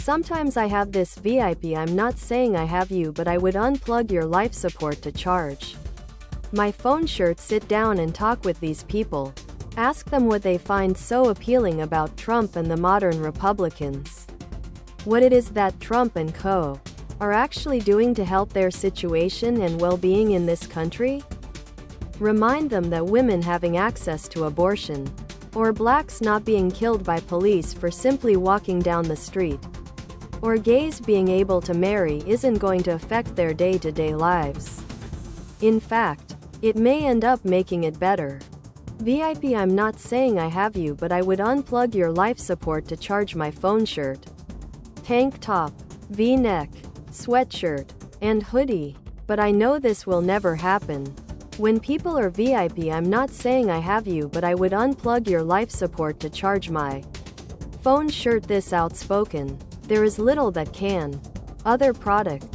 Sometimes I have this VIP. I'm not saying I have you, but I would unplug your life support to charge my phone shirt. Sit down and talk with these people. Ask them what they find so appealing about Trump and the modern Republicans. What it is that Trump and co. are actually doing to help their situation and well-being in this country. Remind them that women having access to abortion, or blacks not being killed by police for simply walking down the street, or gays being able to marry isn't going to affect their day-to-day lives. In fact, it may end up making it better. VIP. I'm not saying I have you, but I would unplug your life support to charge my phone. Shirt, tank top, V-neck, sweatshirt, and hoodie. But I know this will never happen. When people are VIP, I'm not saying I have you, but I would unplug your life support to charge my phone. Shirt. This outspoken. There is little that can. Other product.